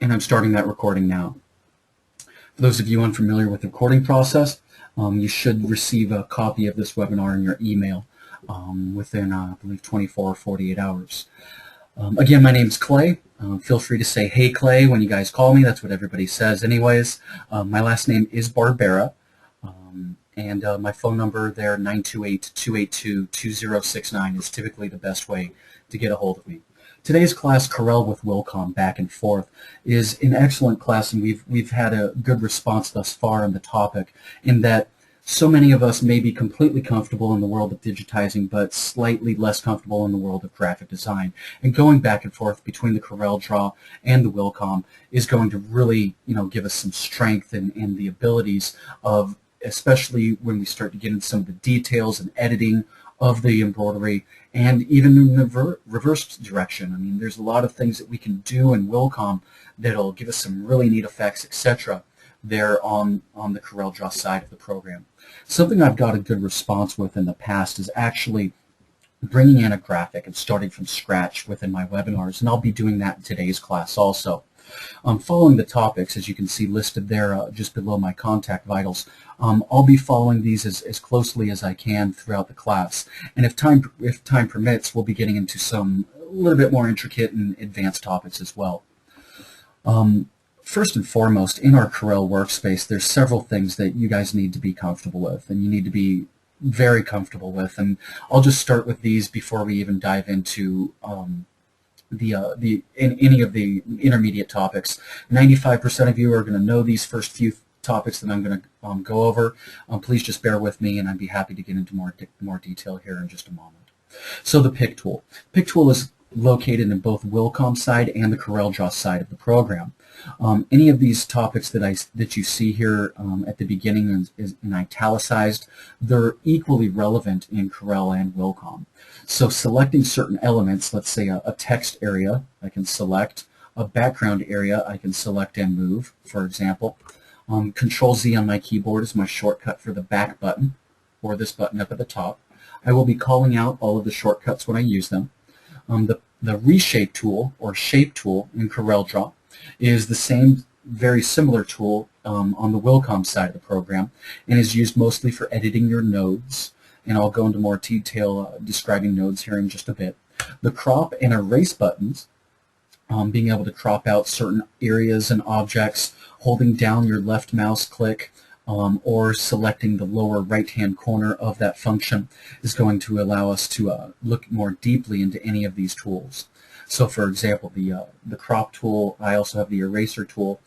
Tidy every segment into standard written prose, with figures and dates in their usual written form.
And I'm starting that recording now. For those of you unfamiliar with the recording process, you should receive a copy of this webinar in your email within, I believe, 24 or 48 hours. Again, my name is Clay. Feel free to say, "Hey, Clay," when you guys call me. That's what everybody says anyways. My last name is Barbera, and my phone number there, 928-282-2069, is typically the best way to get a hold of me. Today's class, Corel with Wilcom, back and forth, is an excellent class, and we've had a good response thus far on the topic, in that so many of us may be completely comfortable in the world of digitizing, but slightly less comfortable in the world of graphic design. And going back and forth between the CorelDraw and the Wilcom is going to really, give us some strength in the abilities of, especially when we start to get into some of the details and editing of the embroidery, and even in the reverse direction. I mean, there's a lot of things that we can do in Wilcom that'll give us some really neat effects, etc. there on the CorelDraw side of the program. Something I've got a good response with in the past is actually bringing in a graphic and starting from scratch within my webinars, and I'll be doing that in today's class also. Following the topics, as you can see listed there just below my contact vitals, I'll be following these as closely as I can throughout the class. And if time permits, we'll be getting into some a little bit more intricate and advanced topics as well. First and foremost, in our Corel Workspace, there's several things that you guys need to be comfortable with, and you need to be very comfortable with. And I'll just start with these before we even dive into any of the intermediate topics. 95% of you are going to know these first few topics that I'm going to go over. Please just bear with me, and I'd be happy to get into more detail here in just a moment. So the pick tool. Pick tool is located in both Wilcom side and the CorelDraw side of the program. Any of these topics that you see here at the beginning is in italicized, they're equally relevant in Corel and Wilcom. So selecting certain elements, let's say a text area, I can select. A background area, I can select and move, for example. Control-Z on my keyboard is my shortcut for the back button, or this button up at the top. I will be calling out all of the shortcuts when I use them. The reshape tool, or shape tool in CorelDraw, is the same, very similar tool on the Wilcom side of the program, and is used mostly for editing your nodes. And I'll go into more detail describing nodes here in just a bit. The crop and erase buttons, being able to crop out certain areas and objects, holding down your left mouse click or selecting the lower right-hand corner of that function is going to allow us to look more deeply into any of these tools. So for example, the crop tool, I also have the eraser tool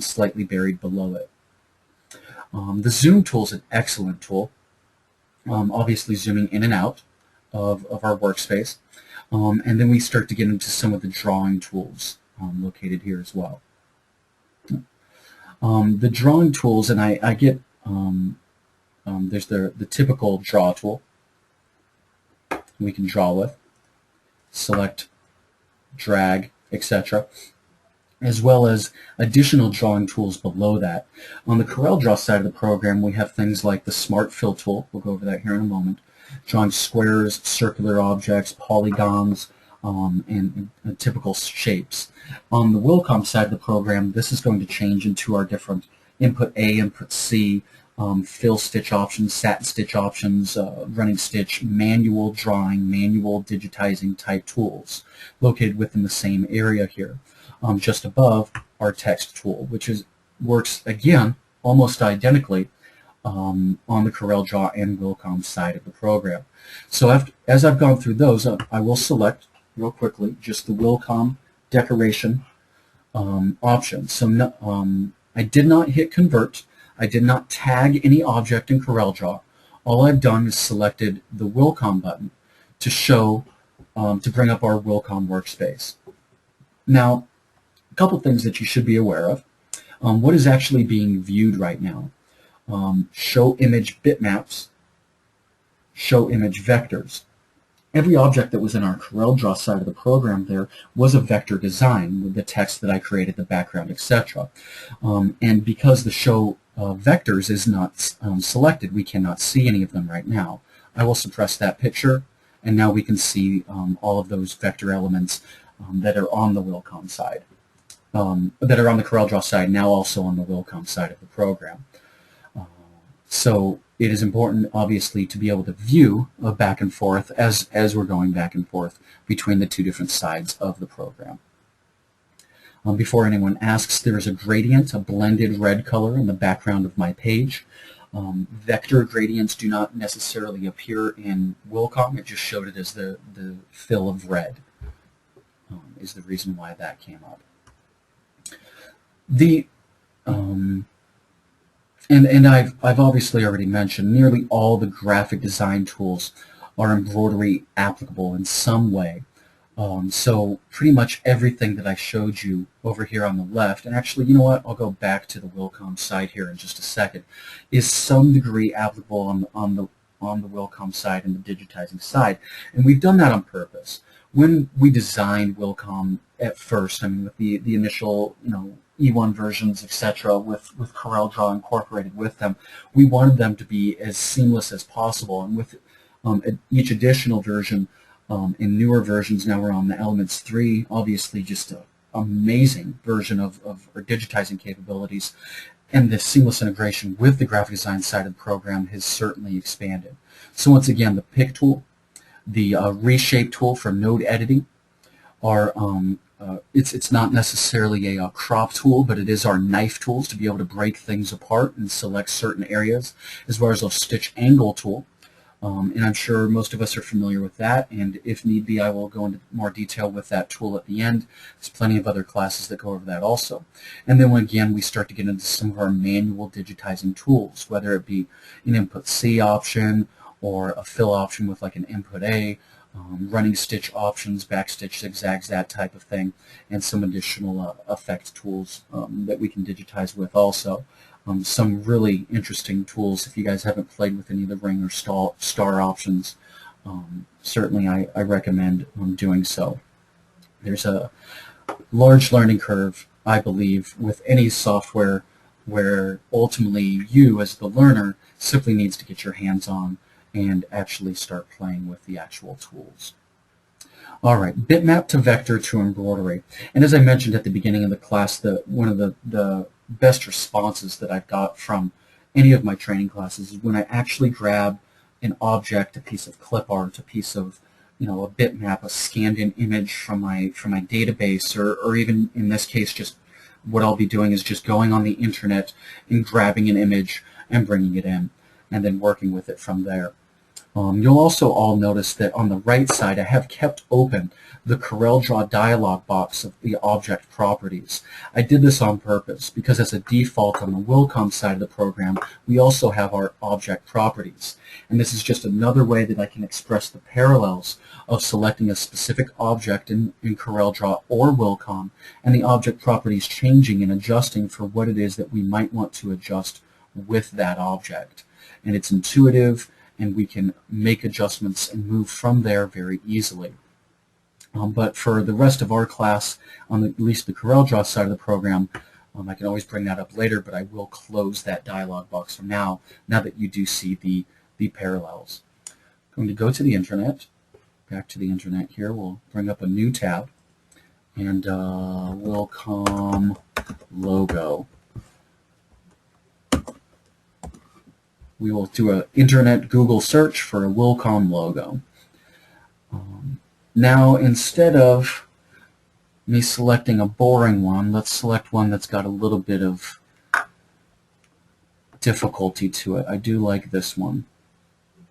slightly buried below it. The zoom tool is an excellent tool, obviously zooming in and out of our workspace. And then we start to get into some of the drawing tools located here as well. The drawing tools, and I get, there's the typical draw tool we can draw with, select, drag, etc., as well as additional drawing tools below that. On the CorelDraw side of the program, we have things like the Smart Fill tool. We'll go over that here in a moment. Drawing squares, circular objects, polygons, and typical shapes. On the Wilcom side of the program, this is going to change into our different input A, input C, fill stitch options, satin stitch options, running stitch, manual drawing, manual digitizing type tools located within the same area here. Just above our text tool, which works again almost identically on the CorelDraw and Wilcom side of the program. So as I've gone through those, I will select real quickly just the Wilcom decoration option. So I did not hit convert. I did not tag any object in CorelDraw. All I've done is selected the Wilcom button to show, to bring up our Wilcom workspace. Now, a couple things that you should be aware of. What is actually being viewed right now? Show image bitmaps, show image vectors. Every object that was in our CorelDraw side of the program there was a vector design with the text that I created, the background, etc. And because the show vectors is not selected, we cannot see any of them right now. I will suppress that picture, and now we can see all of those vector elements that are on the Wilcom side. that are on the CorelDraw side, now also on the Wilcom side of the program. So it is important, obviously, to be able to view back and forth as we're going back and forth between the two different sides of the program. Before anyone asks, there is a gradient, a blended red color in the background of my page. Vector gradients do not necessarily appear in Wilcom. It just showed it as the fill of red is the reason why that came up. And I've obviously already mentioned nearly all the graphic design tools are embroidery applicable in some way. So pretty much everything that I showed you over here on the left, and actually, you know what, I'll go back to the Wilcom side here in just a second, is some degree applicable on the Wilcom side and the digitizing side. And we've done that on purpose. When we designed Wilcom at first, I mean, with the initial, E1 versions, etc., with CorelDraw incorporated with them, we wanted them to be as seamless as possible. And with each additional version, in newer versions, now we're on the Elements 3, obviously just an amazing version of our digitizing capabilities. And the seamless integration with the graphic design side of the program has certainly expanded. So once again, the pick tool, the reshape tool for node editing are it's not necessarily a crop tool, but it is our knife tools to be able to break things apart and select certain areas, as well as a stitch angle tool. And I'm sure most of us are familiar with that, and if need be, I will go into more detail with that tool at the end. There's plenty of other classes that go over that also. And then again, we start to get into some of our manual digitizing tools, whether it be an input C option or a fill option with like an input A, running stitch options, backstitch, zigzags, that type of thing, and some additional effect tools that we can digitize with also. Some really interesting tools if you guys haven't played with any of the ring or star options. Certainly I recommend doing so. There's a large learning curve, I believe, with any software where ultimately you as the learner simply needs to get your hands on and actually start playing with the actual tools. All right, bitmap to vector to embroidery. And as I mentioned at the beginning of the class, one of the best responses that I've got from any of my training classes is when I actually grab an object, a piece of clip art, a piece of, a bitmap, a scanned-in image from my database, or even in this case, just what I'll be doing is just going on the internet and grabbing an image and bringing it in, and then working with it from there. You'll also all notice that on the right side I have kept open the CorelDraw dialog box of the object properties. I did this on purpose because as a default on the Wilcom side of the program we also have our object properties, and this is just another way that I can express the parallels of selecting a specific object in CorelDraw or Wilcom and the object properties changing and adjusting for what it is that we might want to adjust with that object. And it's intuitive, and we can make adjustments and move from there very easily. But for the rest of our class, on at least the CorelDraw side of the program, I can always bring that up later, but I will close that dialog box for now that you do see the parallels. I'm going to go to the internet, back to the internet here. We'll bring up a new tab, and Wilcom logo. We will do an internet Google search for a Wilcom logo. Now, instead of me selecting a boring one, let's select one that's got a little bit of difficulty to it. I do like this one.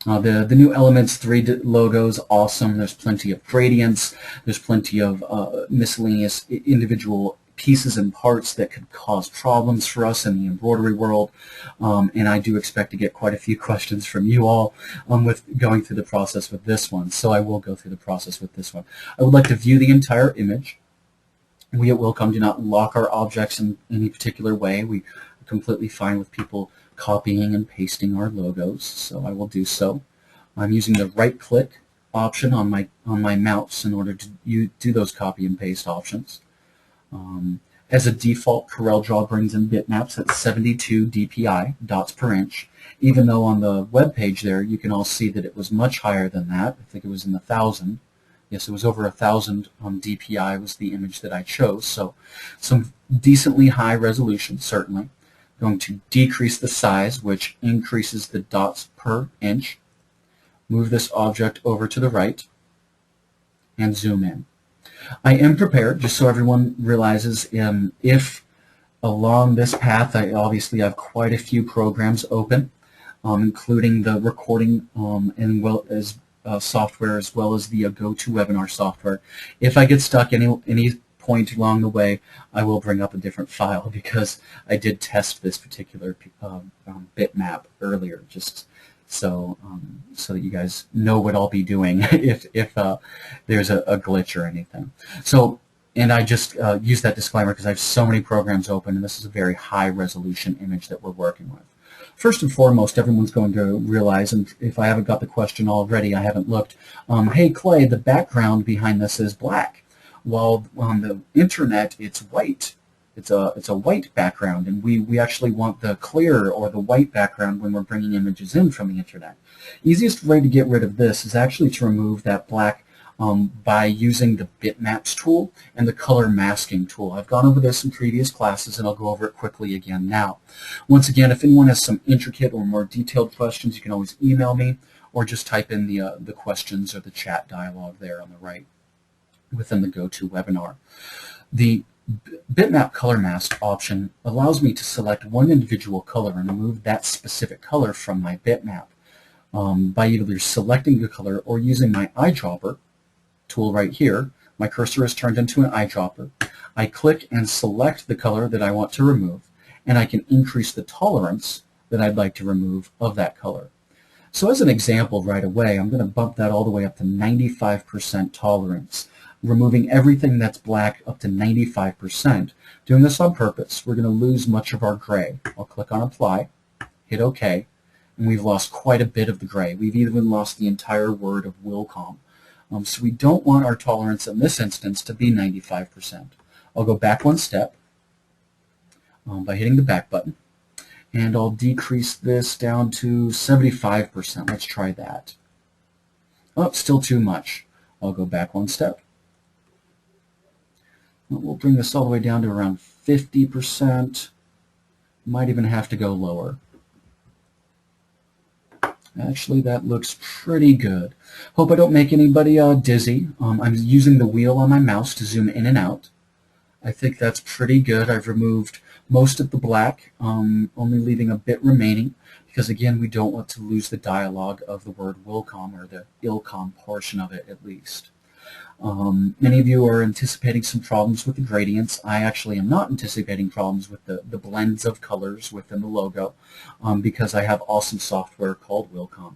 The new Elements 3 logo is awesome. There's plenty of gradients. There's plenty of miscellaneous individual pieces and parts that could cause problems for us in the embroidery world, and I do expect to get quite a few questions from you all with going through the process with this one, so I will go through the process with this one. I would like to view the entire image. We at Wilcom do not lock our objects in any particular way. We are completely fine with people copying and pasting our logos, so I will do so. I'm using the right-click option on my mouse in order to do those copy and paste options. As a default, CorelDraw brings in bitmaps at 72 dpi, dots per inch, even though on the web page there you can all see that it was much higher than that. I think it was in the 1,000 Yes, it was over 1,000 DPI was the image that I chose, so some decently high resolution, certainly. Going to decrease the size, which increases the dots per inch. Move this object over to the right and zoom in. I am prepared, just so everyone realizes, if along this path, I obviously have quite a few programs open, including the recording software as well as the GoToWebinar software. If I get stuck any point along the way, I will bring up a different file because I did test this particular bitmap earlier, just so that you guys know what I'll be doing if there's a glitch or anything. So, and I just use that disclaimer because I have so many programs open, and this is a very high resolution image that we're working with. First and foremost, everyone's going to realize, and if I haven't got the question already, I haven't looked, hey Clay, the background behind this is black. While on the internet it's white. It's a white background, and we actually want the clear or the white background when we're bringing images in from the internet. Easiest way to get rid of this is actually to remove that black by using the bitmaps tool and the color masking tool. I've gone over this in previous classes, and I'll go over it quickly again now. Once again, if anyone has some intricate or more detailed questions, you can always email me or just type in the questions or the chat dialog there on the right within the GoToWebinar. The bitmap color mask option allows me to select one individual color and remove that specific color from my bitmap by either selecting the color or using my eyedropper tool right here. My cursor is turned into an eyedropper. I click and select the color that I want to remove, and I can increase the tolerance that I'd like to remove of that color. So as an example right away, I'm going to bump that all the way up to 95% tolerance, removing everything that's black up to 95%. Doing this on purpose. We're going to lose much of our gray. I'll click on Apply, hit OK, and we've lost quite a bit of the gray. We've even lost the entire word of Wilcom. So we don't want our tolerance in this instance to be 95%. I'll go back one step by hitting the back button, and I'll decrease this down to 75%. Let's try that. Oh, still too much. I'll go back one step. We'll bring this all the way down to around 50%. Might even have to go lower. Actually, that looks pretty good. Hope I don't make anybody dizzy. I'm using the wheel on my mouse to zoom in and out. I think that's pretty good. I've removed most of the black, only leaving a bit remaining, because again, we don't want to lose the dialogue of the word Wilcom, or the Ilcom portion of it at least. Many of you are anticipating some problems with the gradients. I actually am not anticipating problems with the blends of colors within the logo because I have awesome software called Wilcom.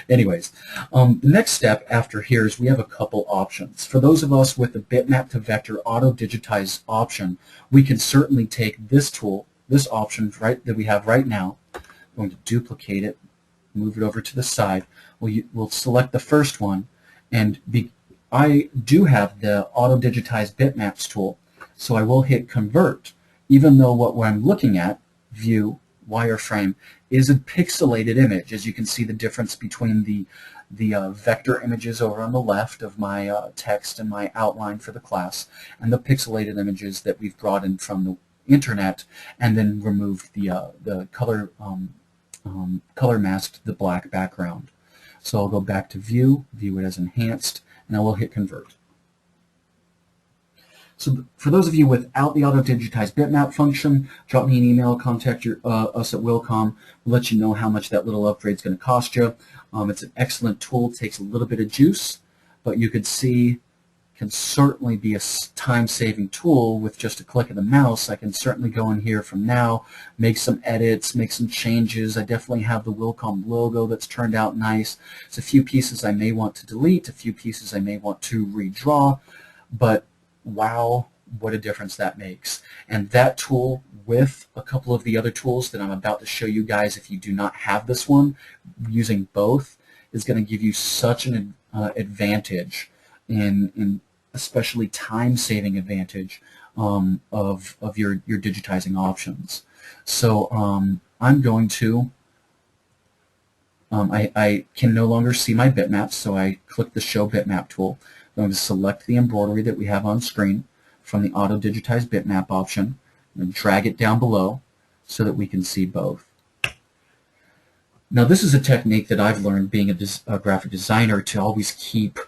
Anyways, the next step after here is we have a couple options. For those of us with the bitmap to vector auto digitize option, we can certainly take this tool, this option that we have right now. I'm going to duplicate it, move it over to the side. We'll select the first one, and I do have the Auto Digitize Bitmaps tool, so I will hit Convert, even though what I'm looking at, View, Wireframe, is a pixelated image. As you can see, the difference between the vector images over on the left of my text and my outline for the class, and the pixelated images that we've brought in from the internet, and then removed the color masked the black background. So I'll go back to View, view it as enhanced, and I will hit Convert. So for those of you without the Auto Digitize Bitmap function, drop me an email, contact us at Wilcom. We'll let you know how much that little upgrade is going to cost you. It's an excellent tool. It takes a little bit of juice, but you could see can certainly be a time-saving tool with just a click of the mouse. I can certainly go in here from now, make some edits, make some changes. I definitely have the Wilcom logo that's turned out nice. There's a few pieces I may want to delete, a few pieces I may want to redraw, but wow, what a difference that makes. And that tool with a couple of the other tools that I'm about to show you guys, if you do not have this one, using both is going to give you such an advantage in especially time-saving advantage of your digitizing options. So I'm going to I can no longer see my bitmaps, so I click the Show Bitmap tool. I'm going to select the embroidery that we have on screen from the Auto Digitize Bitmap option and drag it down below so that we can see both. Now this is a technique that I've learned being a graphic designer to always keep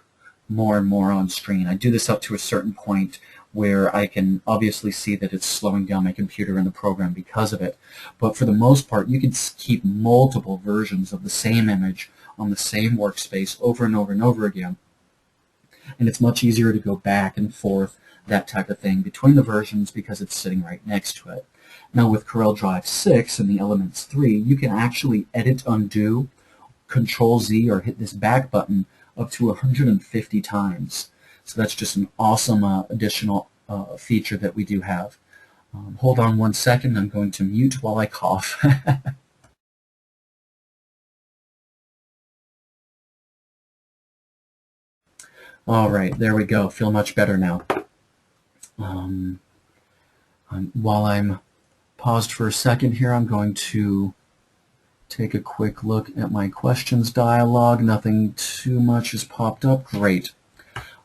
more and more on screen. I do this up to a certain point where I can obviously see that it's slowing down my computer and the program because of it. But for the most part, you can keep multiple versions of the same image on the same workspace over and over and over again. And it's much easier to go back and forth, that type of thing, between the versions because it's sitting right next to it. Now with CorelDraw 6 and the Elements 3, you can actually edit, undo, Control-Z, or hit this back button up to 150 times. So that's just an awesome additional feature that we do have. Hold on one second. I'm going to mute while I cough. All right, there we go. Feel much better now. While I'm paused for a second here, I'm going to take a quick look at my questions dialog. Nothing too much has popped up. Great.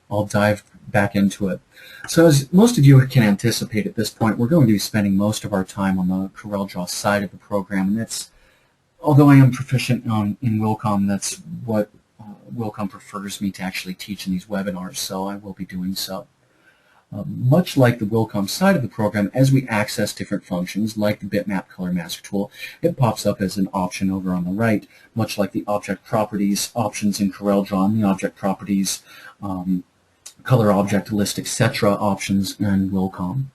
I'll dive back into it. So as most of you can anticipate at this point, we're going to be spending most of our time on the CorelDraw side of the program, and that's, although I am proficient in Wilcom, that's what Wilcom prefers me to actually teach in these webinars, so I will be doing so. Much like the Wilcom side of the program, as we access different functions like the Bitmap Color Mask tool, it pops up as an option over on the right, much like the Object Properties options in CorelDraw and the Object Properties Color Object List, etc. options in Wilcom.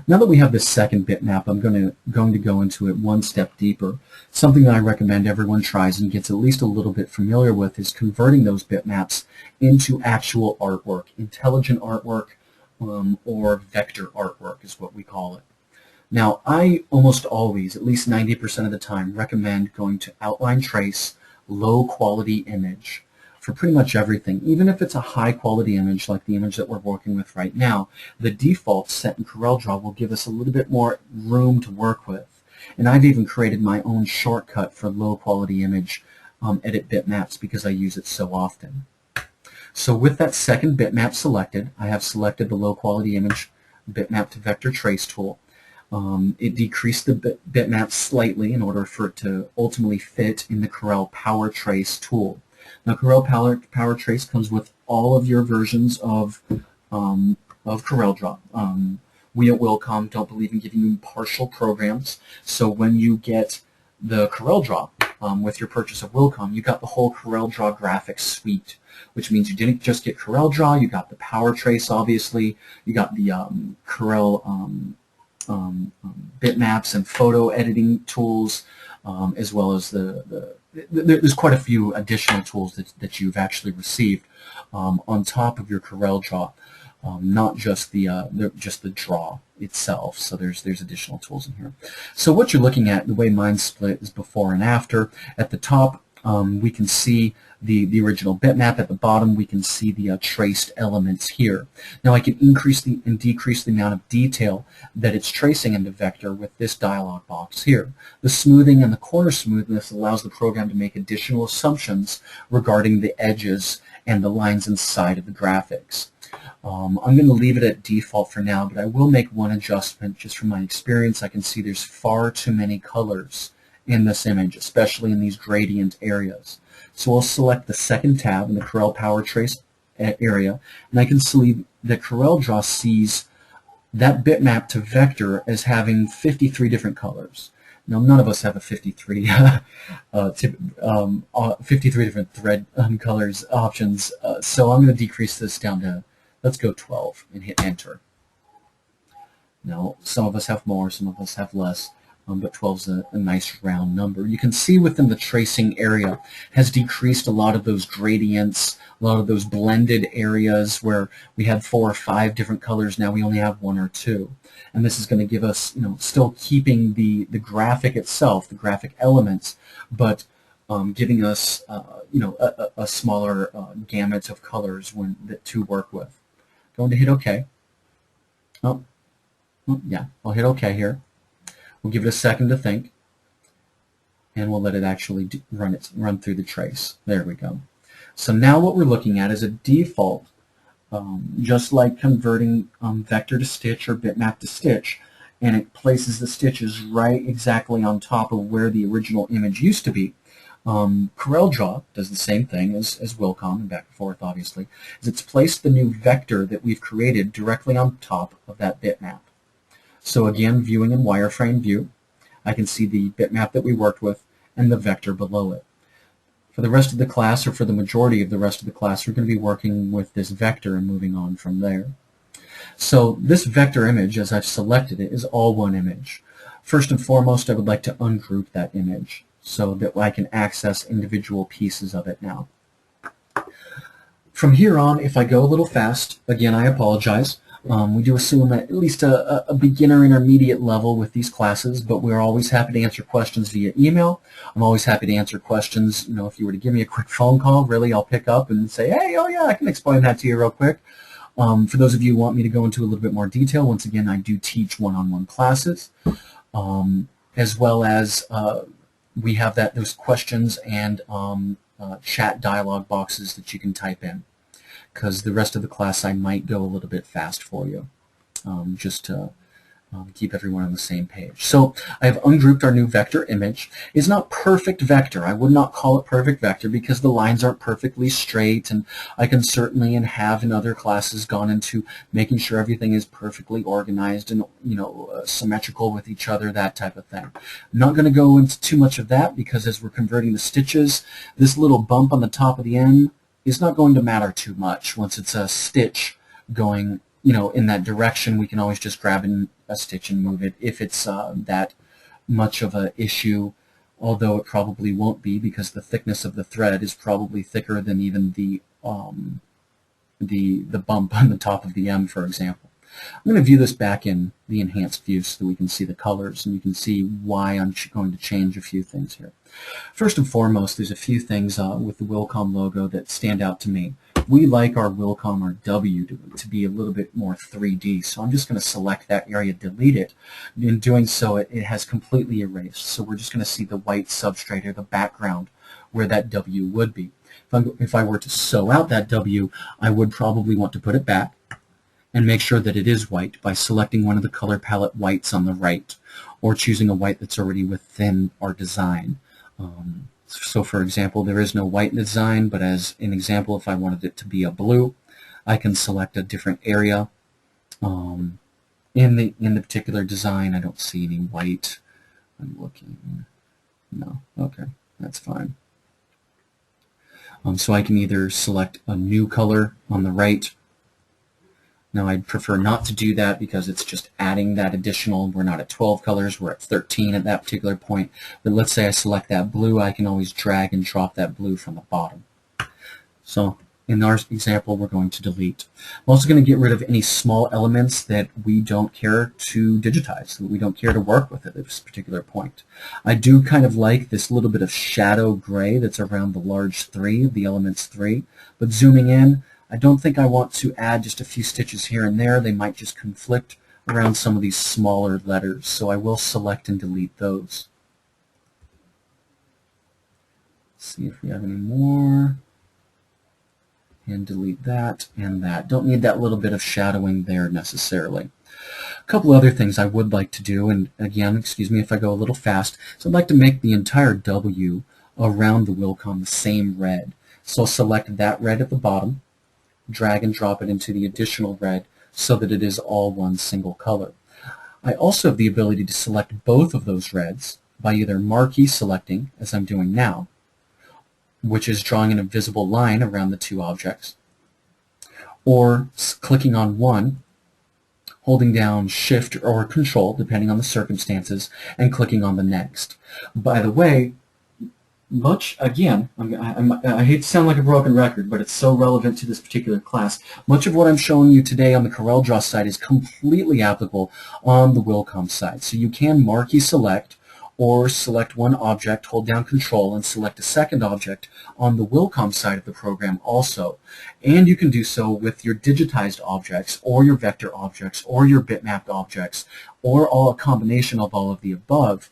Now that we have this second bitmap, I'm going to go into it one step deeper. Something that I recommend everyone tries and gets at least a little bit familiar with is converting those bitmaps into actual artwork, intelligent artwork, or vector artwork is what we call it. Now, I almost always, at least 90% of the time, recommend going to Outline Trace, Low Quality Image for pretty much everything. Even if it's a high quality image like the image that we're working with right now, the default set in CorelDraw will give us a little bit more room to work with. And I've even created my own shortcut for low quality image edit bitmaps because I use it so often. So with that second bitmap selected, I have selected the low quality image bitmap to vector trace tool. It decreased the bitmap slightly in order for it to ultimately fit in the Corel Power Trace tool. Now Corel Power Trace comes with all of your versions of CorelDraw. We at Wilcom don't believe in giving you partial programs, so when you get the CorelDraw with your purchase of Wilcom, you got the whole CorelDraw graphics suite, which means you didn't just get CorelDraw, you got the Power Trace, obviously, you got the Corel bitmaps and photo editing tools, as well as there's quite a few additional tools that you've actually received on top of your CorelDraw, not just the draw itself. So there's additional tools in here. So what you're looking at, the way mine's split is before and after. At the top, we can see the original bitmap. At the bottom, we can see the traced elements here. Now I can increase and decrease the amount of detail that it's tracing into vector with this dialog box here. The smoothing and the corner smoothness allows the program to make additional assumptions regarding the edges and the lines inside of the graphics. I'm going to leave it at default for now, but I will make one adjustment just from my experience. I can see there's far too many colors in this image, especially in these gradient areas. So I'll select the second tab in the Corel Power Trace area, and I can see that CorelDraw sees that bitmap to vector as having 53 different colors. Now, none of us have a 53 different thread colors options, so I'm going to decrease this down to, let's go 12 and hit enter. Now, some of us have more, some of us have less, but 12 is a nice round number. You can see within the tracing area has decreased a lot of those gradients, a lot of those blended areas where we had 4 or 5 different colors. Now we only have 1 or 2. And this is going to give us, still keeping the graphic itself, the graphic elements, but giving us, a smaller gamut of colors to work with. Going to hit OK. Yeah, I'll hit OK here. We'll give it a second to think. and we'll let it actually run through the trace. There we go. So now what we're looking at is a default, just like converting vector to stitch or bitmap to stitch, and it places the stitches right exactly on top of where the original image used to be. CorelDraw does the same thing as Wilcom, and back and forth obviously, is it's placed the new vector that we've created directly on top of that bitmap. So again, viewing in wireframe view, I can see the bitmap that we worked with and the vector below it. For the rest of the class, or for the majority of the rest of the class, we're going to be working with this vector and moving on from there. So this vector image, as I've selected it, is all one image. First and foremost, I would like to ungroup that image so that I can access individual pieces of it now. From here on, if I go a little fast, again, I apologize. We do assume at least a beginner intermediate level with these classes, but we're always happy to answer questions via email. I'm always happy to answer questions. You know, if you were to give me a quick phone call, really, I'll pick up and say, hey, oh yeah, I can explain that to you real quick. For those of you who want me to go into a little bit more detail, once again, I do teach one-on-one classes, as well as we have those questions and chat dialog boxes that you can type in, because the rest of the class I might go a little bit fast for you, just to keep everyone on the same page. So I have ungrouped our new vector image. It's not perfect vector. I would not call it perfect vector because the lines aren't perfectly straight, and I can certainly, and have in other classes, gone into making sure everything is perfectly organized and symmetrical with each other, that type of thing. I'm not going to go into too much of that because as we're converting the stitches, this little bump on the top of the end is not going to matter too much. Once it's a stitch going in that direction, we can always just grab a stitch and move it if it's that much of an issue, although it probably won't be because the thickness of the thread is probably thicker than even the bump on the top of the M, for example. I'm going to view this back in the enhanced view so that we can see the colors and you can see why I'm going to change a few things here. First and foremost, there's a few things with the Wilcom logo that stand out to me. We like our Wilcom, or W, to be a little bit more 3D, so I'm just going to select that area, delete it. In doing so, it has completely erased, so we're just going to see the white substrate or the background where that W would be. If I were to sew out that W, I would probably want to put it back and make sure that it is white by selecting one of the color palette whites on the right, or choosing a white that's already within our design. So for example, there is no white in the design, but as an example, if I wanted it to be a blue, I can select a different area. In the particular design, I don't see any white. I'm looking. No, okay, that's fine. So I can either select a new color on the right. Now I'd prefer not to do that because it's just adding that additional. We're not at 12 colors, we're at 13 at that particular point. But let's say I select that blue, I can always drag and drop that blue from the bottom. So in our example, we're going to delete. I'm also going to get rid of any small elements that we don't care to digitize, that we don't care to work with at this particular point. I do kind of like this little bit of shadow gray that's around the large 3, the elements 3, but zooming in, I don't think I want to add just a few stitches here and there. They might just conflict around some of these smaller letters, so I will select and delete those. Let's see if we have any more. And delete that and that. Don't need that little bit of shadowing there necessarily. A couple other things I would like to do, and again, excuse me if I go a little fast, so I'd like to make the entire W around the Wilcom the same red. So select that red at the bottom, drag and drop it into the additional red so that it is all one single color. I also have the ability to select both of those reds by either marquee selecting, as I'm doing now, which is drawing an invisible line around the two objects, or clicking on one, holding down Shift or Control, depending on the circumstances, and clicking on the next. By the way, again, I hate to sound like a broken record, but it's so relevant to this particular class. Much of what I'm showing you today on the CorelDraw side is completely applicable on the Wilcom side. So you can marquee select, or select one object, hold down Control, and select a second object on the Wilcom side of the program also. And you can do so with your digitized objects, or your vector objects, or your bitmapped objects, or a combination of all of the above.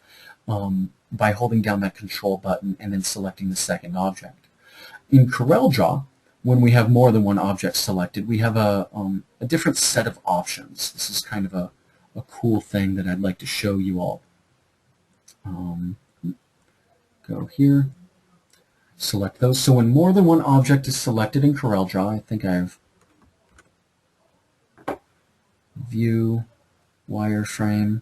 by holding down that Control button and then selecting the second object. In CorelDraw, when we have more than one object selected, we have a different set of options. This is kind of a cool thing that I'd like to show you all. Go here, select those. So when more than one object is selected in CorelDraw, I think I have View, Wireframe.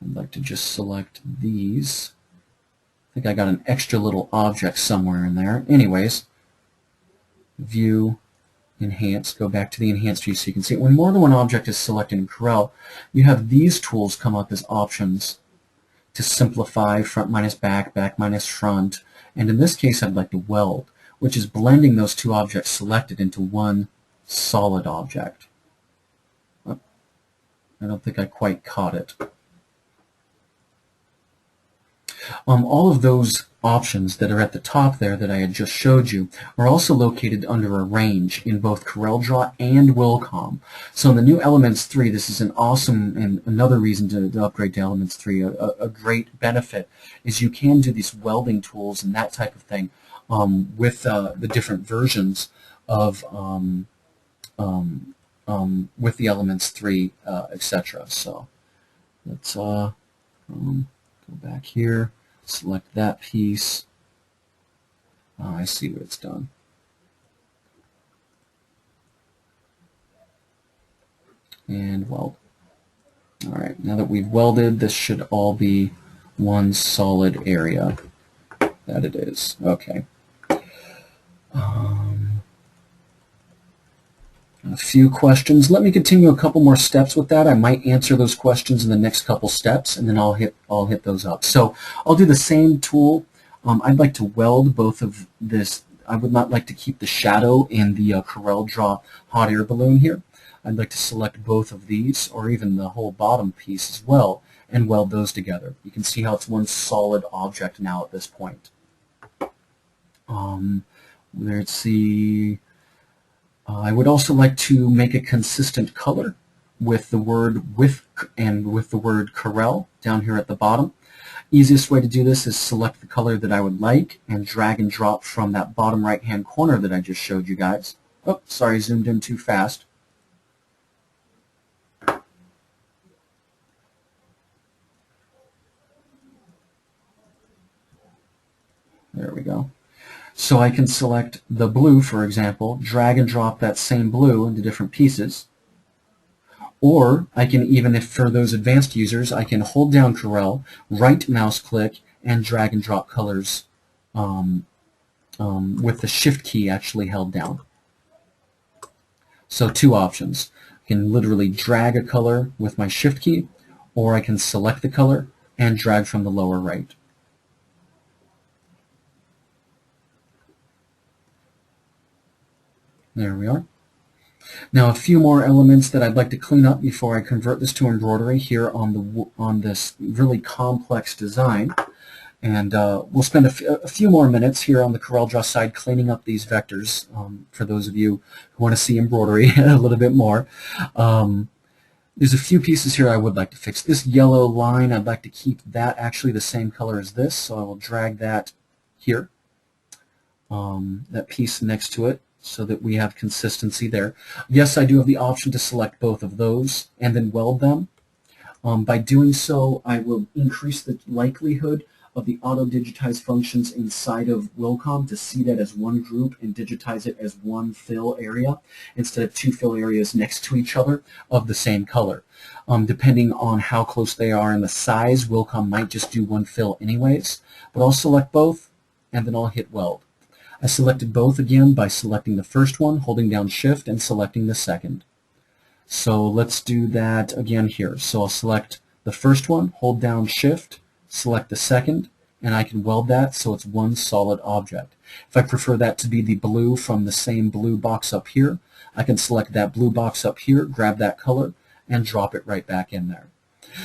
I'd like to just select these. I think I got an extra little object somewhere in there. Anyways, View, Enhance, go back to the Enhanced view so you can see it. When more than one object is selected in Corel, you have these tools come up as options to simplify front minus back, back minus front, and in this case I'd like to weld, which is blending those two objects selected into one solid object. Oh, I don't think I quite caught it. All of those options that are at the top there that I had just showed you are also located under Arrange in both CorelDraw and Wilcom. So in the new Elements 3, this is an awesome, and another reason to upgrade to Elements 3, a great benefit is you can do these welding tools and that type of thing with the different versions of with the Elements 3, etc. So let's go back here. Select that piece. I see what it's done. And weld. Alright, now that we've welded, this should all be one solid area. That it is. Okay. A few questions. Let me continue a couple more steps with that. I might answer those questions in the next couple steps, and then I'll hit those up. So I'll do the same tool. I'd like to weld both of this. I would not like to keep the shadow in the CorelDraw hot air balloon here. I'd like to select both of these, or even the whole bottom piece as well, and weld those together. You can see how it's one solid object now at this point. Let's see. I would also like to make a consistent color with the word with and with the word Corel down here at the bottom. Easiest way to do this is select the color that I would like and drag and drop from that bottom right hand corner that I just showed you guys. Oh, sorry, zoomed in too fast. There we go. So I can select the blue, for example, drag and drop that same blue into different pieces. Or I can, even if for those advanced users, I can hold down Corel, right mouse click, and drag and drop colors with the Shift key actually held down. So two options. I can literally drag a color with my Shift key, or I can select the color and drag from the lower right. There we are. Now a few more elements that I'd like to clean up before I convert this to embroidery here on this really complex design. And we'll spend a few more minutes here on the CorelDraw side cleaning up these vectors for those of you who want to see embroidery a little bit more. There's a few pieces here I would like to fix. This yellow line, I'd like to keep that actually the same color as this, so I will drag that here, that piece next to it, so that we have consistency there. Yes, I do have the option to select both of those and then weld them. By doing so, I will increase the likelihood of the auto-digitize functions inside of Wilcom to see that as one group and digitize it as one fill area instead of two fill areas next to each other of the same color. Depending on how close they are in the size, Wilcom might just do one fill anyways, but I'll select both and then I'll hit weld. I selected both again by selecting the first one, holding down Shift, and selecting the second. So let's do that again here. So I'll select the first one, hold down Shift, select the second, and I can weld that so it's one solid object. If I prefer that to be the blue from the same blue box up here, I can select that blue box up here, grab that color, and drop it right back in there.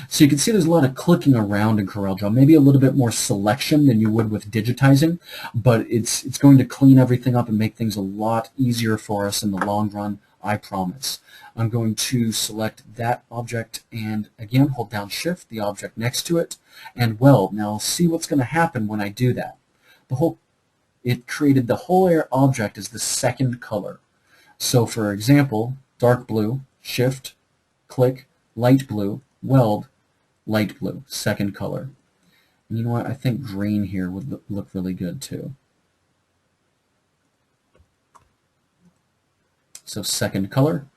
So you can see there's a lot of clicking around in CorelDraw, maybe a little bit more selection than you would with digitizing, but it's going to clean everything up and make things a lot easier for us in the long run I promise. I'm going to select that object and again hold down Shift, the object next to it, and weld. Now see what's going to happen when I do that. It created the whole object as the second color. So for example, dark blue, Shift, click, light blue, weld, light blue, second color. And you know what? I think green here would look really good too. So second color.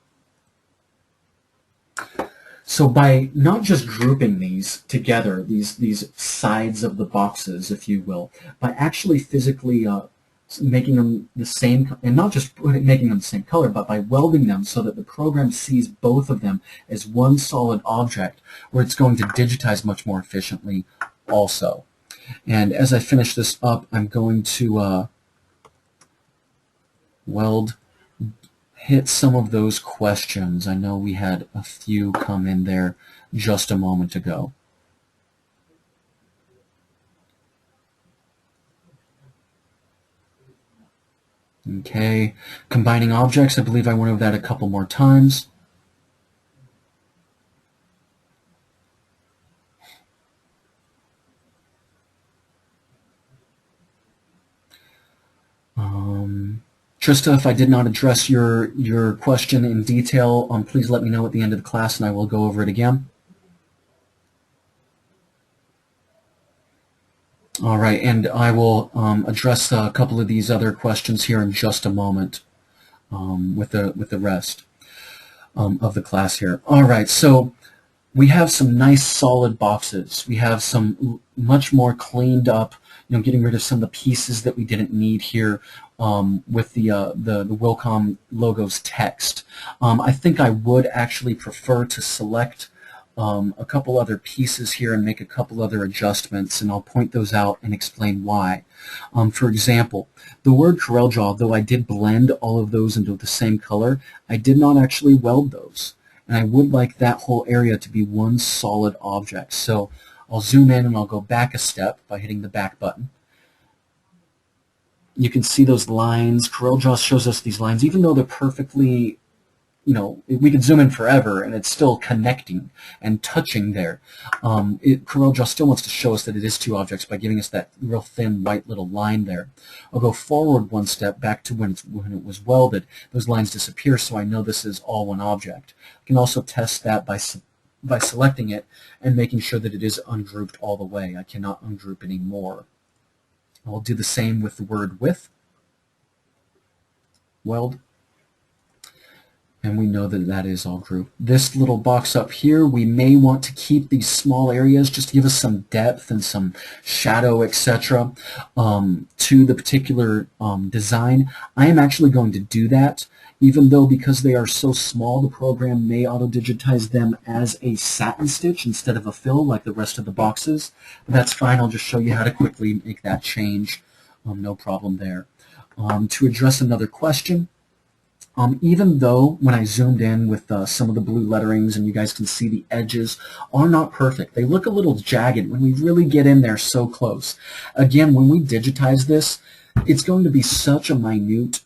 So by not just grouping these together, these sides of the boxes, if you will, by actually physically making them the same, and not just making them the same color, but by welding them so that the program sees both of them as one solid object, where it's going to digitize much more efficiently also. And as I finish this up, I'm going to hit some of those questions. I know we had a few come in there just a moment ago. Okay, combining objects, I believe I went over that a couple more times. Trista, if I did not address your question in detail, please let me know at the end of the class and I will go over it again. All right, and I will address a couple of these other questions here in just a moment with the rest of the class here. All right, so we have some nice solid boxes. We have some much more cleaned up, getting rid of some of the pieces that we didn't need here with the Wilcom logo's text. I think I would actually prefer to select a couple other pieces here and make a couple other adjustments, and I'll point those out and explain why. For example, the word CorelDraw, though I did blend all of those into the same color, I did not actually weld those. And I would like that whole area to be one solid object. So I'll zoom in and I'll go back a step by hitting the back button. You can see those lines. CorelDraw shows us these lines, even though they're perfectly, we could zoom in forever and it's still connecting and touching there. CorelDraw still wants to show us that it is two objects by giving us that real thin white little line there. I'll go forward one step back to when it was welded. Those lines disappear, so I know this is all one object. I can also test that by selecting it and making sure that it is ungrouped all the way. I cannot ungroup anymore. I'll do the same with the word with, weld, and we know that that is all grouped. This little box up here, we may want to keep these small areas just to give us some depth and some shadow, etc. To the particular design. I am actually going to do that, even though because they are so small, the program may auto-digitize them as a satin stitch instead of a fill like the rest of the boxes. But that's fine. I'll just show you how to quickly make that change. No problem there. To address another question, even though when I zoomed in with some of the blue letterings and you guys can see the edges are not perfect, they look a little jagged when we really get in there so close. Again, when we digitize this, it's going to be such a minute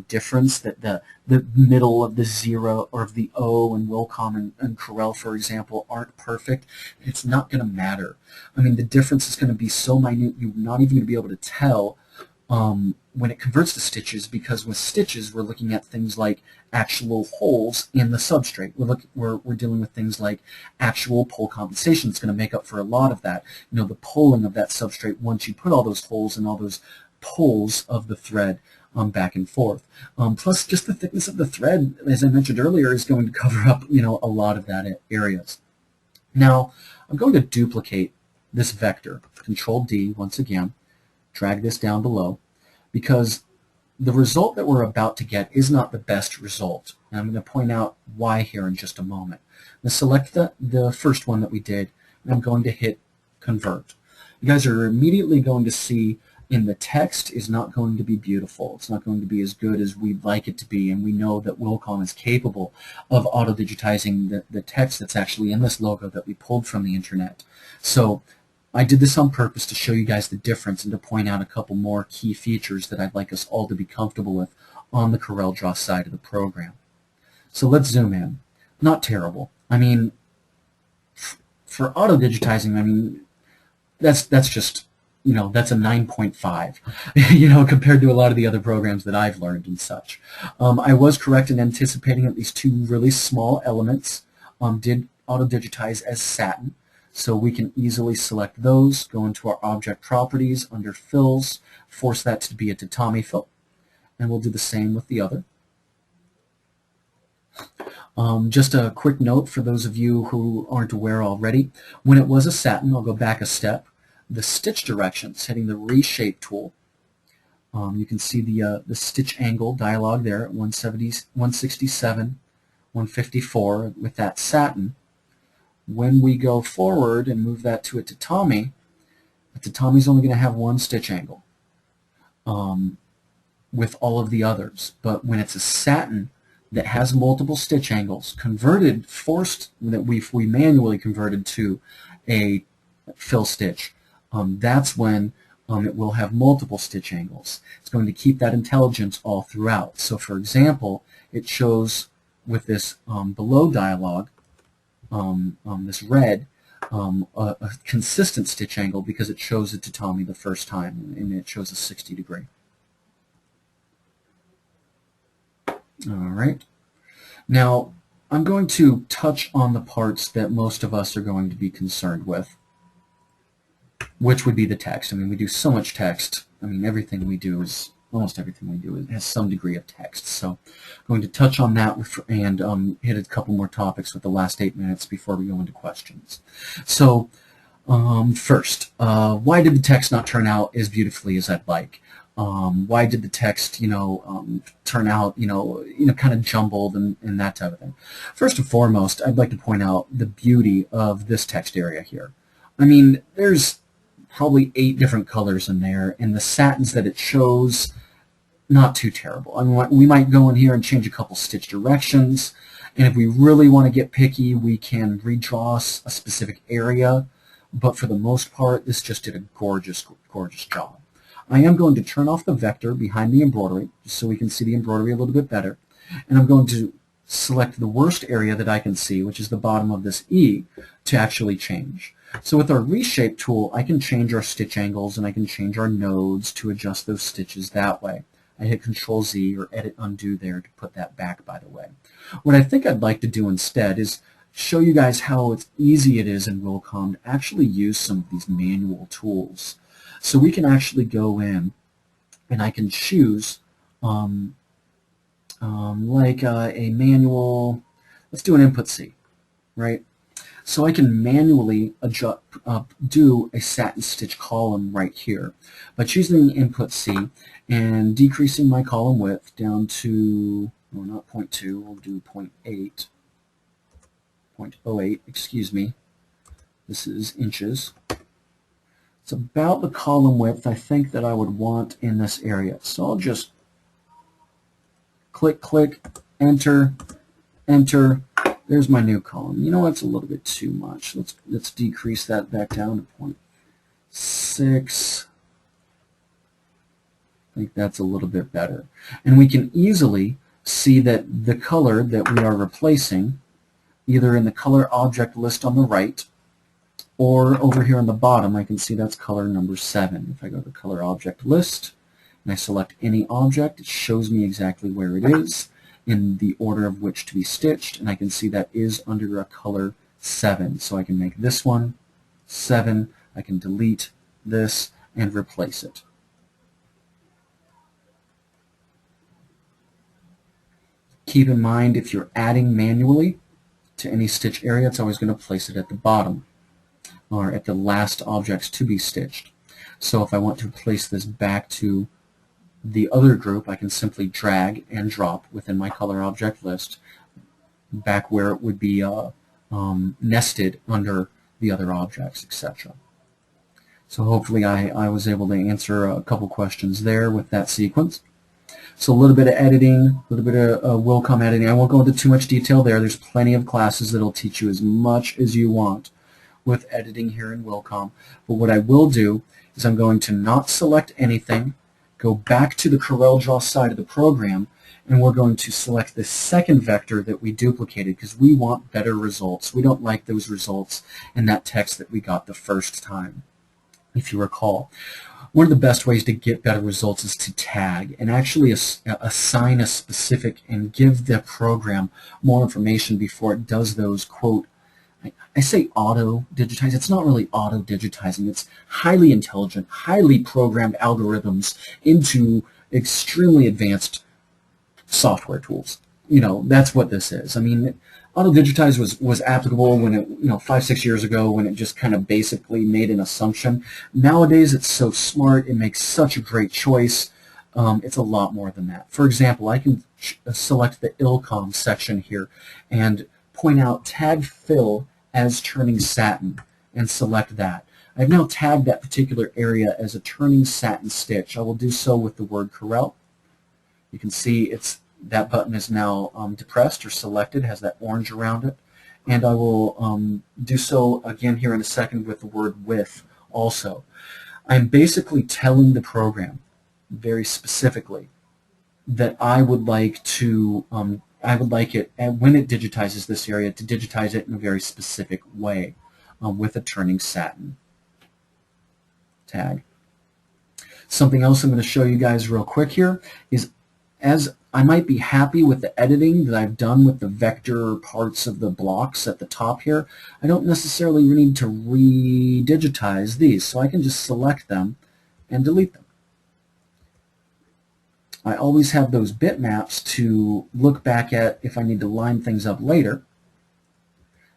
difference that the middle of the zero or of the O and Wilcom and Corel, for example, aren't perfect. It's not going to matter. I mean, the difference is going to be so minute you're not even going to be able to tell when it converts to stitches, because with stitches we're looking at things like actual holes in the substrate. We're dealing with things like actual pole compensation. It's going to make up for a lot of that. The pulling of that substrate once you put all those holes and all those pulls of the thread back and forth. Plus, just the thickness of the thread, as I mentioned earlier, is going to cover up a lot of that areas. Now, I'm going to duplicate this vector. Control D once again. Drag this down below, because the result that we're about to get is not the best result. And I'm going to point out why here in just a moment. I'm going to select the first one that we did, and I'm going to hit Convert. You guys are immediately going to see in the text is not going to be beautiful. It's not going to be as good as we'd like it to be, and we know that Wilcom is capable of auto-digitizing the text that's actually in this logo that we pulled from the internet. So I did this on purpose to show you guys the difference and to point out a couple more key features that I'd like us all to be comfortable with on the CorelDraw side of the program. So let's zoom in. Not terrible. I mean, for auto digitizing, I mean, that's just, you know, that's a 9.5, you know, compared to a lot of the other programs that I've learned and such. I was correct in anticipating at least two really small elements did auto digitize as satin. So we can easily select those, go into our object properties under fills, force that to be a tatami fill, and we'll do the same with the other. Just a quick note for those of you who aren't aware already, when it was a satin, I'll go back a step, the stitch directions, hitting the reshape tool. You can see the stitch angle dialog there at 170, 167, 154 with that satin. When we go forward and move that to a tatami is only going to have one stitch angle with all of the others. But when it's a satin that has multiple stitch angles, converted, forced, that we manually converted to a fill stitch, that's when it will have multiple stitch angles. It's going to keep that intelligence all throughout. So for example, it shows with this below dialog, this red, a consistent stitch angle because it shows a tatami the first time, and it shows a 60 degree. All right. Now, I'm going to touch on the parts that most of us are going to be concerned with, which would be the text. I mean, we do so much text. I mean, everything we do is, almost everything we do has some degree of text. So I'm going to touch on that and hit a couple more topics with the last 8 minutes before we go into questions. So first, why did the text not turn out as beautifully as I'd like? Why did the text, turn out, kind of jumbled and that type of thing? First and foremost, I'd like to point out the beauty of this text area here. I mean, there's probably 8 different colors in there, and the satins that it shows, not too terrible. I mean, we might go in here and change a couple stitch directions, and if we really want to get picky, we can redraw a specific area, but for the most part, this just did a gorgeous, gorgeous job. I am going to turn off the vector behind the embroidery, just so we can see the embroidery a little bit better, and I'm going to select the worst area that I can see, which is the bottom of this E, to actually change. So with our reshape tool, I can change our stitch angles and I can change our nodes to adjust those stitches that way. I hit Control Z or Edit Undo there to put that back, by the way. What I think I'd like to do instead is show you guys how easy it is in Wilcom to actually use some of these manual tools. So we can actually go in and I can choose like a manual, let's do an input C, right? So I can manually adjust, do a satin stitch column right here by choosing input C and decreasing my column width down to, well, not 0.2, we'll do 0.8, 0.08, excuse me. This is inches. It's about the column width I think that I would want in this area. So I'll just click, click, enter, enter. There's my new column. You know what? It's a little bit too much. Let's decrease that back down to 0.6. I think that's a little bit better. And we can easily see that the color that we are replacing, either in the color object list on the right or over here on the bottom, I can see that's color number 7. If I go to color object list and I select any object, it shows me exactly where it is in the order of which to be stitched, and I can see that is under a color 7. So I can make this one 7, I can delete this and replace it. Keep in mind, if you're adding manually to any stitch area, it's always going to place it at the bottom or at the last objects to be stitched. So if I want to place this back to the other group, I can simply drag and drop within my color object list back where it would be nested under the other objects, etc. So hopefully I was able to answer a couple questions there with that sequence. So a little bit of editing, a little bit of Wilcom editing. I won't go into too much detail there. There's plenty of classes that will teach you as much as you want with editing here in Wilcom. But what I will do is I'm going to not select anything, go back to the CorelDraw side of the program, and we're going to select the second vector that we duplicated because we want better results. We don't like those results in that text that we got the first time, if you recall. One of the best ways to get better results is to tag and actually assign a specific and give the program more information before it does those, quote, I say auto-digitize. It's not really auto-digitizing. It's highly intelligent, highly programmed algorithms into extremely advanced software tools. You know, that's what this is. I mean, auto-digitize was applicable when it, 5-6 years ago, when it just kind of basically made an assumption. Nowadays, it's so smart. It makes such a great choice. It's a lot more than that. For example, I can select the Wilcom section here and point out tag fill as turning satin and select that. I've now tagged that particular area as a turning satin stitch. I will do so with the word Corel. You can see that button is now depressed or selected, has that orange around it. And I will do so again here in a second with the word with also. I'm basically telling the program very specifically that I would like to it, when it digitizes this area, to digitize it in a very specific way with a turning satin tag. Something else I'm going to show you guys real quick here is, as I might be happy with the editing that I've done with the vector parts of the blocks at the top here, I don't necessarily need to re-digitize these, so I can just select them and delete them. I always have those bitmaps to look back at if I need to line things up later.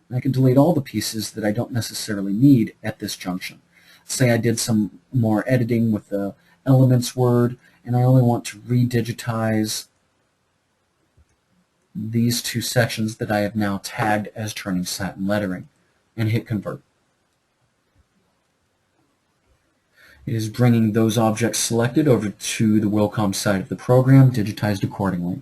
And I can delete all the pieces that I don't necessarily need at this junction. Say I did some more editing with the elements word, and I only want to redigitize these two sections that I have now tagged as turning satin lettering, and hit convert. It is bringing those objects selected over to the Wilcom side of the program, digitized accordingly.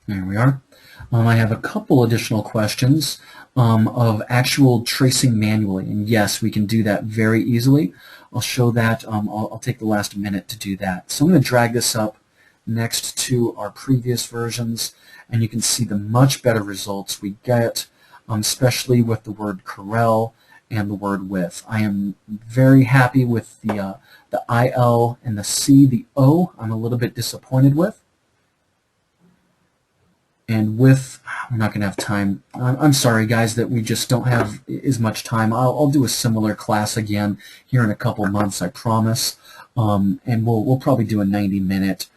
There we are. I have a couple additional questions of actual tracing manually, and yes, we can do that very easily. I'll show that. I'll take the last minute to do that. So I'm going to drag this up next to our previous versions, and you can see the much better results we get, especially with the word Corel and the word with. I am very happy with the IL and the C. The O I'm a little bit disappointed with. And with, I'm not going to have time. I'm sorry, guys, that we just don't have as much time. I'll do a similar class again here in a couple months, I promise. And we'll probably do a 90-minute.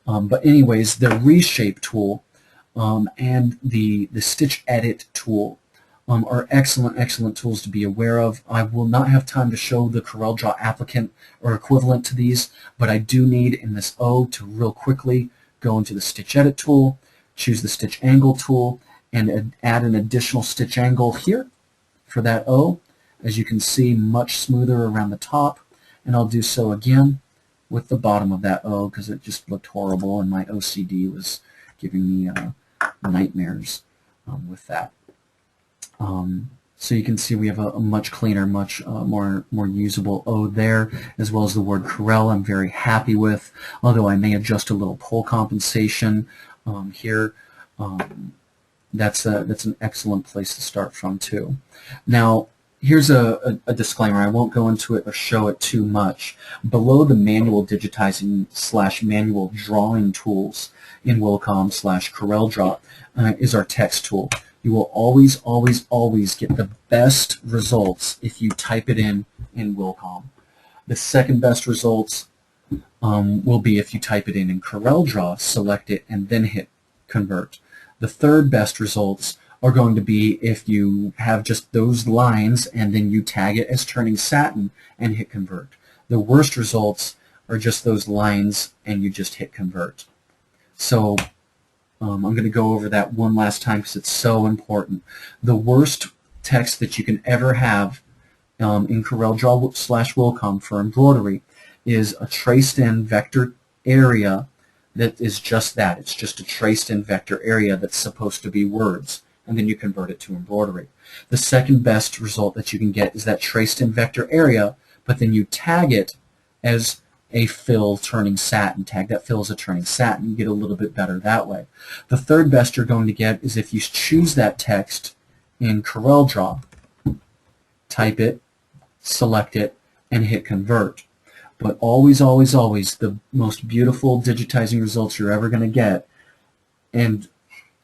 But anyways, the reshape tool and the stitch edit tool are excellent tools to be aware of. I will not have time to show the CorelDraw applicant or equivalent to these, but I do need in this O to real quickly go into the stitch edit tool, choose the stitch angle tool, and add an additional stitch angle here for that O. As you can see, much smoother around the top, and I'll do so again with the bottom of that O because it just looked horrible and my OCD was giving me nightmares with that. So you can see we have a much cleaner, much more usable O there, as well as the word Corel I'm very happy with, although I may adjust a little pole compensation here. That's an excellent place to start from too. Now here's a disclaimer. I won't go into it or show it too much. Below the manual digitizing / manual drawing tools in Wilcom / CorelDraw is our text tool. You will always get the best results if you type it in Wilcom. The second best results will be if you type it in CorelDraw, select it, and then hit convert. The third best results are going to be if you have just those lines and then you tag it as turning satin and hit convert. The worst results are just those lines and you just hit convert. So I'm going to go over that one last time because it's so important. The worst text that you can ever have in CorelDraw / Wilcom for embroidery is a traced in vector area that is just that. It's just a traced in vector area that's supposed to be words, and then you convert it to embroidery. The second best result that you can get is that traced in vector area, but then you tag it as a fill turning satin. Tag that fill as a turning satin. You get a little bit better that way. The third best you're going to get is if you choose that text in CorelDraw, type it, select it, and hit convert. But always, always, always, the most beautiful digitizing results you're ever going to get, and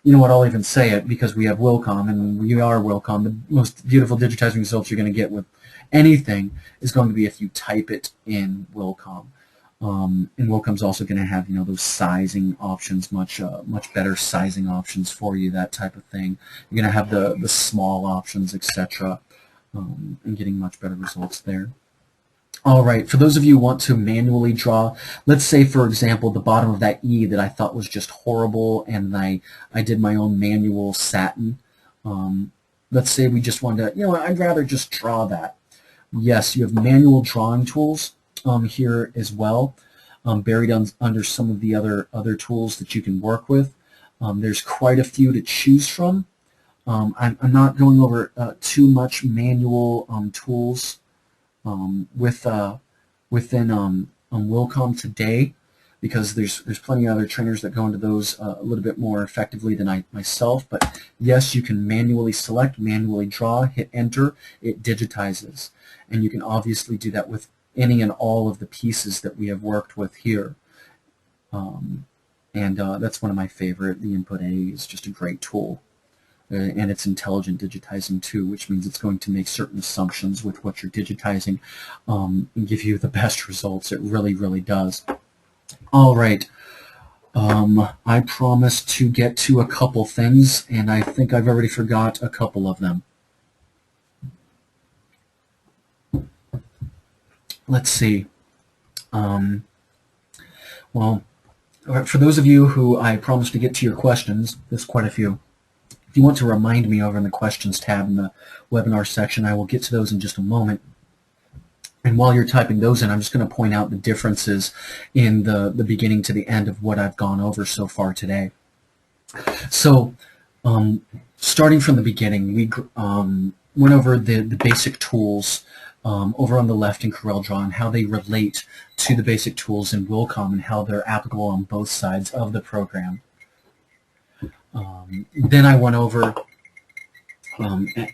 you know what, I'll even say it because we have Wilcom, and we are Wilcom, the most beautiful digitizing results you're going to get with anything is going to be if you type it in Wilcom. And Wilcom's also going to have, you know, those sizing options, much better sizing options for you, that type of thing. You're going to have the small options, etc., and getting much better results there. All right, for those of you who want to manually draw, let's say, for example, the bottom of that E that I thought was just horrible, and I did my own manual satin. Let's say we just wanted to, you know, I'd rather just draw that. Yes, you have manual drawing tools here as well, buried under some of the other tools that you can work with. There's quite a few to choose from. I'm not going over too much manual tools within Wilcom today, because there's plenty of other trainers that go into those a little bit more effectively than I myself. But yes, you can manually select, manually draw, hit enter, it digitizes, and you can obviously do that with any and all of the pieces that we have worked with here. That's one of my favorite. The Input A is just a great tool. And it's intelligent digitizing too, which means it's going to make certain assumptions with what you're digitizing and give you the best results. It really, really does. All right. I promised to get to a couple things, and I think I've already forgot a couple of them. Let's see. Well, for those of you who I promised to get to your questions, there's quite a few. If you want to remind me over in the questions tab in the webinar section, I will get to those in just a moment. And while you're typing those in, I'm just going to point out the differences in the beginning to the end of what I've gone over so far today. So starting from the beginning, we went over the basic tools over on the left in CorelDraw and how they relate to the basic tools in Wilcom and how they're applicable on both sides of the program. Then I went over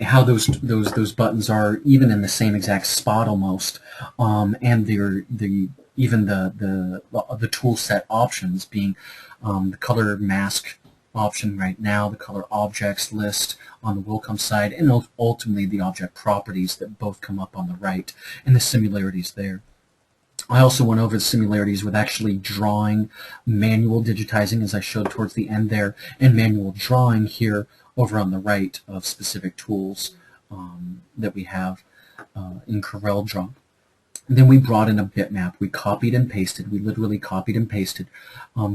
how those buttons are even in the same exact spot almost, and even the tool set options being the color mask option right now, the color objects list on the Wilcom side, and ultimately the object properties that both come up on the right, and the similarities there. I also went over the similarities with actually drawing, manual digitizing, as I showed towards the end there, and manual drawing here over on the right of specific tools that we have in CorelDraw. And then we brought in a bitmap. We copied and pasted. We literally copied and pasted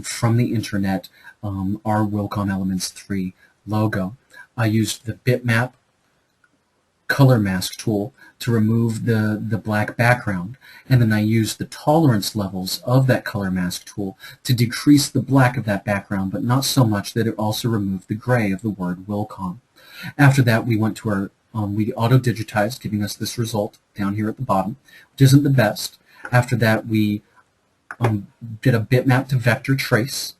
from the internet our Wilcom Elements 3 logo. I used the bitmap color mask tool to remove the black background, and then I used the tolerance levels of that color mask tool to decrease the black of that background, but not so much that it also removed the gray of the word Wilcom. After that, we went to our we auto-digitized, giving us this result down here at the bottom, which isn't the best. After that, we did a bitmap to vector trace.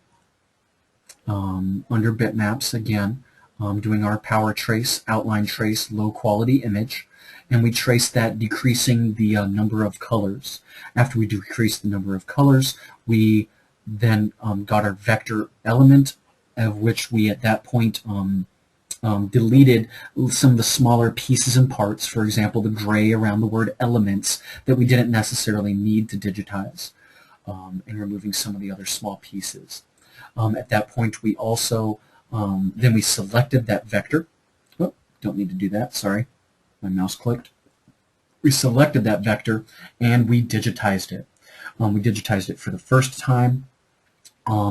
Under bitmaps again, doing our power trace, outline trace, low quality image, and we traced that, decreasing the number of colors. After we decreased the number of colors, we then got our vector element, of which we at that point deleted some of the smaller pieces and parts, for example, the gray around the word elements that we didn't necessarily need to digitize, and removing some of the other small pieces. At that point, we also then we selected that vector. Oh, don't need to do that, sorry. My mouse clicked. We selected that vector and we digitized it. We digitized it for the first time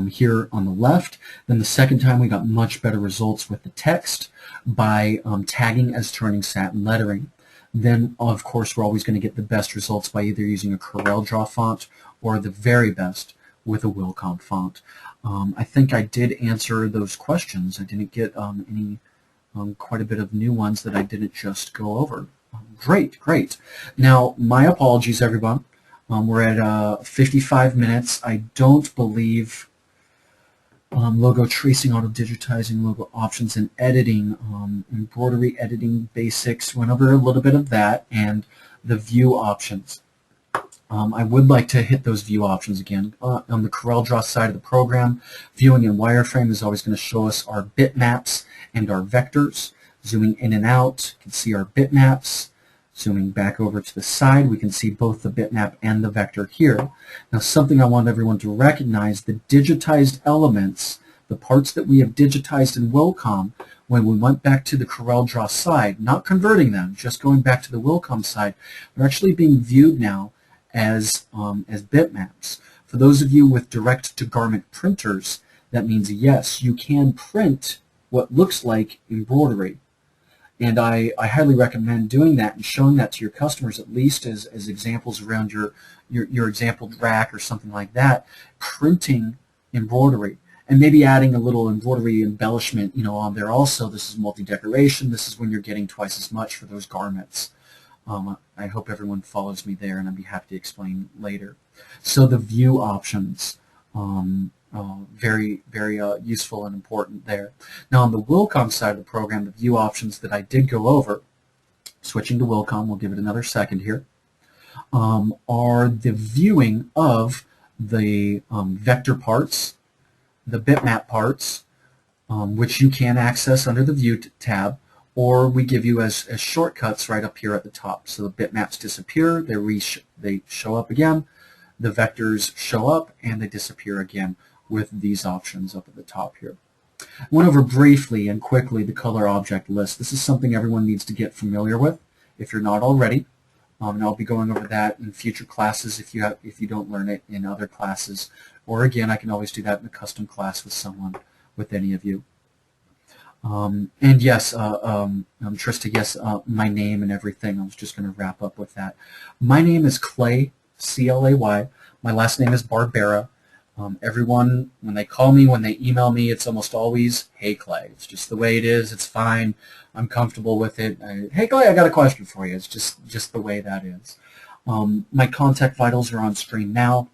here on the left. Then the second time we got much better results with the text by tagging as turning satin lettering. Then, of course, we're always going to get the best results by either using a CorelDraw font or the very best with a Wilcom font. I think I did answer those questions. I didn't get any quite a bit of new ones that I didn't just go over. Great, great. Now, my apologies, everyone. We're at 55 minutes. I don't believe logo tracing, auto digitizing, logo options, and editing, embroidery editing basics. Went over a little bit of that, and the view options. I would like to hit those view options again. On the CorelDraw side of the program, viewing in wireframe is always going to show us our bitmaps and our vectors. Zooming in and out, you can see our bitmaps. Zooming back over to the side, we can see both the bitmap and the vector here. Now, something I want everyone to recognize, the digitized elements, the parts that we have digitized in Wilcom, when we went back to the CorelDraw side, not converting them, just going back to the Wilcom side, they're actually being viewed now as bitmaps. For those of you with direct-to-garment printers, that means yes, you can print what looks like embroidery. And I highly recommend doing that and showing that to your customers, at least as examples around your example rack or something like that, printing embroidery. And maybe adding a little embroidery embellishment, on there also. This is multi-decoration. This is when you're getting twice as much for those garments. I hope everyone follows me there, and I'd be happy to explain later. So the view options. Very, very useful and important there. Now on the Wilcom side of the program, the view options that I did go over, switching to Wilcom, we'll give it another second here, are the viewing of the vector parts, the bitmap parts, which you can access under the View tab, or we give you as shortcuts right up here at the top. So the bitmaps disappear, they show up again, the vectors show up, and they disappear again with these options up at the top here. I went over briefly and quickly the color object list. This is something everyone needs to get familiar with if you're not already. And I'll be going over that in future classes if you don't learn it in other classes. Or again, I can always do that in a custom class with any of you. And yes, Trista, yes, my name and everything. I was just going to wrap up with that. My name is Clay, C-L-A-Y. My last name is Barbera. Everyone, when they call me, when they email me, it's almost always, hey Clay. It's just the way it is. It's fine. I'm comfortable with it. Hey Clay, I got a question for you. It's just the way that is. My contact vitals are on screen now.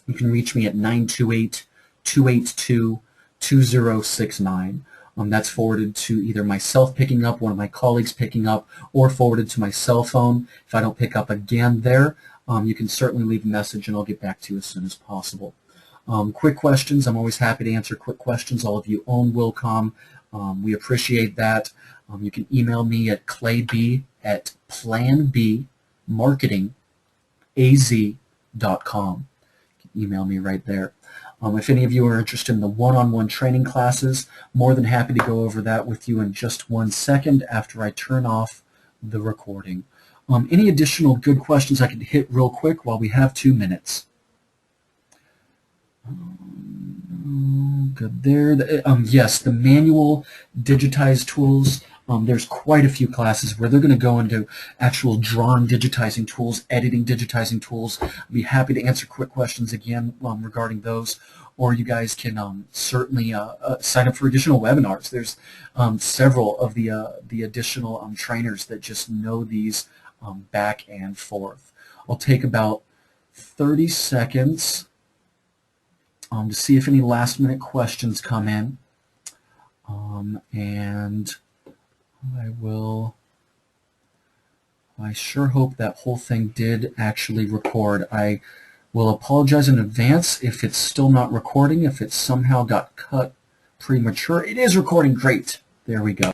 You can reach me at 928-282-2069. That's forwarded to either myself picking up, one of my colleagues picking up, or forwarded to my cell phone. If I don't pick up again there, you can certainly leave a message and I'll get back to you as soon as possible. Quick questions. I'm always happy to answer quick questions. All of you own Wilcom. We appreciate that. You can email me at clayb@planbmarketingaz.com. You can email me right there. If any of you are interested in the one-on-one training classes, more than happy to go over that with you in just 1 second after I turn off the recording. Any additional good questions I could hit real quick while we have 2 minutes? Good there. Yes, the manual digitize tools. There's quite a few classes where they're going to go into actual drawing digitizing tools, editing digitizing tools. I'd be happy to answer quick questions again regarding those, or you guys can certainly sign up for additional webinars. There's several of the additional trainers that just know these back and forth. I'll take about 30 seconds to see if any last-minute questions come in, and I sure hope that whole thing did actually record. I will apologize in advance if it's still not recording, if it somehow got cut premature. It is recording. Great. There we go.